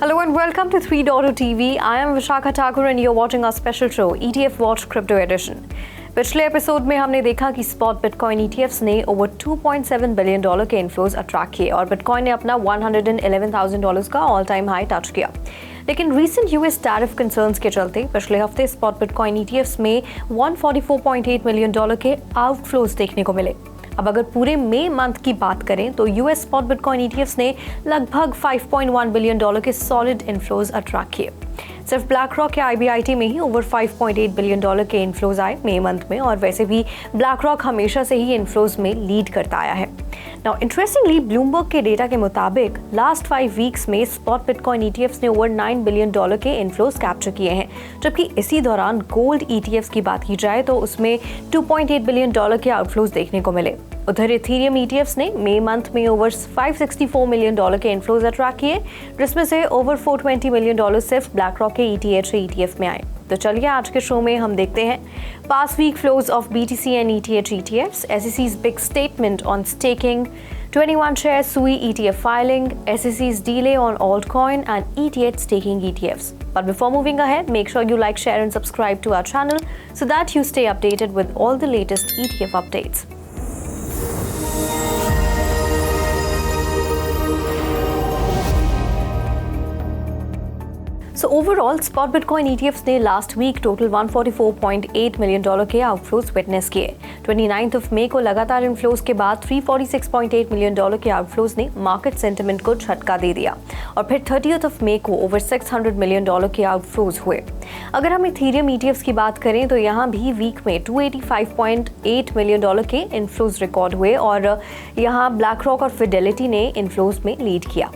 Hello and welcome to 3.0 TV. I am Vishakha Thakur and you're watching our special show ETF Watch Crypto Edition. पिछले episode में हमने देखा कि spot bitcoin ETFs ने over $2.7 billion के inflows attract किए और बिटकॉइन ने अपना $111,000 का ऑल टाइम हाई टच किया। लेकिन रीसेंट यूएस टैरिफ कंसर्न्स के चलते पिछले हफ्ते स्पॉट बिटकॉइन ETFs में $144.8 मिलियन के आउटफ्लोज देखने को मिले। अब अगर पूरे मई मंथ की बात करें तो यूएस स्पॉट बिटकॉइन ETFs ने लगभग $5.1 बिलियन के सॉलिड इनफ्लोज अट्रैक्ट किए। सिर्फ ब्लैक रॉक या IBIT में ही ओवर $5.8 बिलियन के इनफ्लोज आए मई मंथ में, और वैसे भी ब्लैक रॉक हमेशा से ही इनफ्लोज में लीड करता आया है। नाउ इंटरेस्टिंगली ब्लूमबर्ग के डेटा के मुताबिक लास्ट 5 वीक्स में स्पॉट बिटकॉइन ETFs ने ओवर $9 बिलियन के इनफ्लोज कैप्चर किए हैं, जबकि इसी दौरान गोल्ड ETFs की बात की जाए तो उसमें $2.8 बिलियन के आउटफ्लोज देखने को मिले। उधर इथेरियम ETFs ने मई मंथ में ओवर $564 मिलियन के इनफ्लोज अट्रैक्ट किए, जिसमें से ओवर $420 मिलियन सिर्फ ब्लैक रॉक के ETH ETF में आए। तो चलिए आज के शो में हम देखते हैं past week flows of BTC and ETH ETFs, SEC's big statement on staking, 21 share SUI ETF filing, SEC's delay on altcoin and ETH staking ETFs. But before moving ahead, make sure you like, share and subscribe to our channel so that you stay updated with all the latest ETF updates. So overall, spot Bitcoin ETFs ने last week total $144.8 million के outflows witness किए। 29 मई को लगातार inflows के बाद $346.8 million के outflows ने market sentiment को झटका दे दिया, और फिर 30 मई को ओवर $600 मिलियन के आउटफ्लोज हुए। अगर हम इथेरियम ETFs की बात करें तो यहाँ भी वीक में $285.8 मिलियन के इनफ्लोज रिकॉर्ड हुए, और यहाँ ब्लैक रॉक और फिडेलिटी ने इनफ्लोज में लीड किया।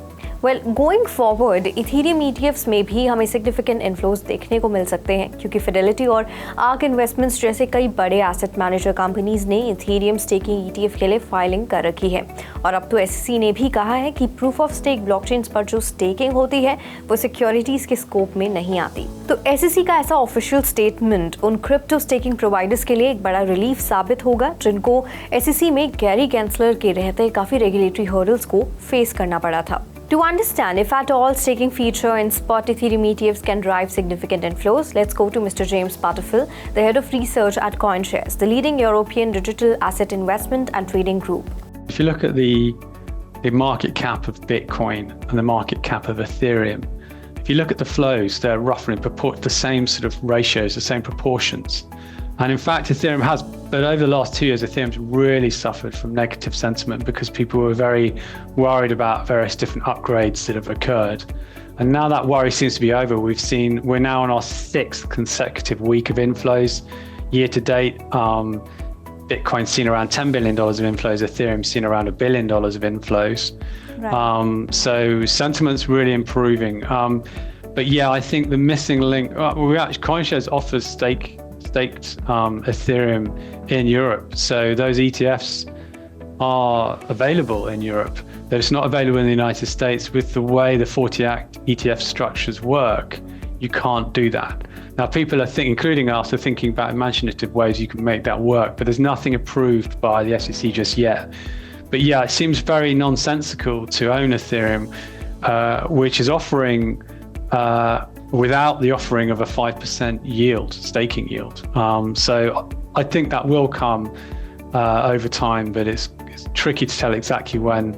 गोइंग फॉरवर्ड इथेरियम ETFs में भी हमें सिग्निफिकेंट इनफ्लोज देखने को मिल सकते हैं, क्योंकि फिडेलिटी और आर्क इन्वेस्टमेंट्स जैसे कई बड़े एसेट मैनेजर कंपनीज ने इथेरियम स्टेकिंग ETF के लिए फाइलिंग कर रखी है। और अब तो SEC ने भी कहा है कि प्रूफ ऑफ स्टेक ब्लॉकचेन्स पर जो स्टेकिंग होती है वो सिक्योरिटीज के स्कोप में नहीं आती। तो SEC का ऐसा ऑफिशियल स्टेटमेंट उन क्रिप्टो स्टेकिंग प्रोवाइडर्स के लिए एक बड़ा रिलीफ साबित होगा, जिनको SEC में गैरी गैंसलर के रहते काफी रेगुलेटरी हर्डल्स को फेस करना पड़ा था। To understand if at all staking feature in spot Ethereum ETFs can drive significant inflows, let's go to Mr. James Butterfield, the head of research at CoinShares, the leading European digital asset investment and trading group. If you look at the market cap of Bitcoin and the market cap of Ethereum, if you look at the flows, they're roughly the same sort of ratios, the same proportions. And in fact, Ethereum has, but over the last 2 years, Ethereum's really suffered from negative sentiment because people were very worried about various different upgrades that have occurred. And now that worry seems to be over. We're now on our 6th consecutive week of inflows. Year to date, Bitcoin's seen around $10 billion of inflows, Ethereum's seen around $1 billion of inflows. Right. So sentiment's really improving. But yeah, I think the missing link, CoinShares offers staked Ethereum in Europe. So those ETFs are available in Europe. They're just not available in the United States. With the way the 40 Act ETF structures work, you can't do that. Now people are including us, are thinking about imaginative ways you can make that work, but there's nothing approved by the SEC just yet. But yeah, it seems very nonsensical to own Ethereum, which is offering without the offering of a 5% yield, staking yield. So I think that will come over time, but it's tricky to tell exactly when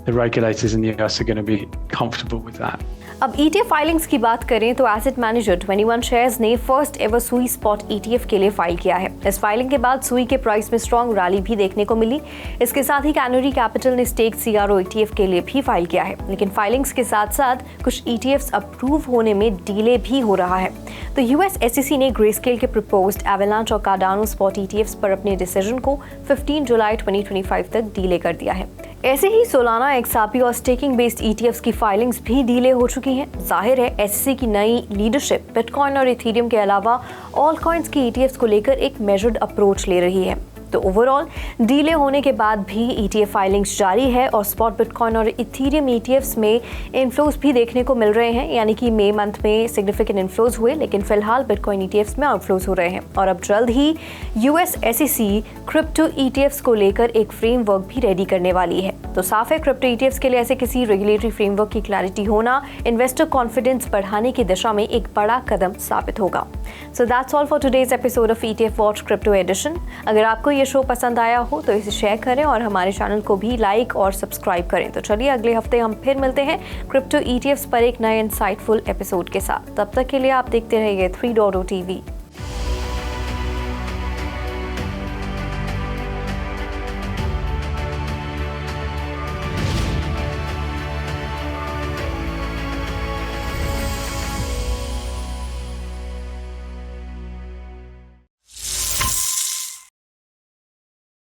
the regulators in the US are going to be comfortable with that. अब ETF filings की बात करें तो asset manager 21 shares ने first ever सुई spot ETF के लिए file किया है। इस फाइलिंग के बाद सुई के प्राइस में स्ट्रॉन्ग रैली भी देखने को मिली। इसके साथ ही कैनरी कैपिटल ने स्टेक CRO ETF के लिए भी फाइल किया है, लेकिन फाइलिंग्स के साथ साथ कुछ ETFs अप्रूव होने में डिले भी हो रहा है। तो US SEC ने ग्रेस्केल के प्रपोज्ड एवेलांच और कार्डानो स्पॉट ETFs पर अपने डिसीजन को 15 जुलाई 2025 तक डिले कर दिया है। ऐसे ही सोलाना XRP और स्टेकिंग बेस्ड ETFs की फाइलिंग्स भी डिले हो चुकी हैं। जाहिर है SEC की नई लीडरशिप बिटकॉइन और इथेरियम के अलावा ऑल कॉइन्स की ETFs को लेकर एक मेजर्ड अप्रोच ले रही है। तो ओवरऑल डिले होने के बाद भी ETF फाइलिंग्स जारी है और स्पॉट बिटकॉइन और इथेरियम ETFs में इनफ्लोज भी देखने को मिल रहे हैं, यानी कि मई मंथ में सिग्निफिकेंट इनफ्लोज हुए, लेकिन फिलहाल बिटकॉइन ETFs में आउटफ्लोज हो रहे हैं। और अब जल्द ही US SEC क्रिप्टो ETFs को लेकर एक फ्रेमवर्क भी रेडी करने वाली है। तो साफ है क्रिप्टो ईटीएफ्स के लिए ऐसे किसी रेगुलेटरी फ्रेमवर्क की क्लैरिटी होना इन्वेस्टर कॉन्फिडेंस बढ़ाने की दिशा में एक बड़ा कदम साबित होगा। So that's all for today's episode of ETF watch crypto edition. अगर आपको ये शो पसंद आया हो तो इसे शेयर करें और हमारे चैनल को भी लाइक और सब्सक्राइब करें। तो चलिए अगले हफ्ते हम फिर मिलते हैं क्रिप्टो ETFs पर एक नए इंसाइटफुल एपिसोड के साथ। तब तक के लिए आप देखते रहिए 3.0 TV।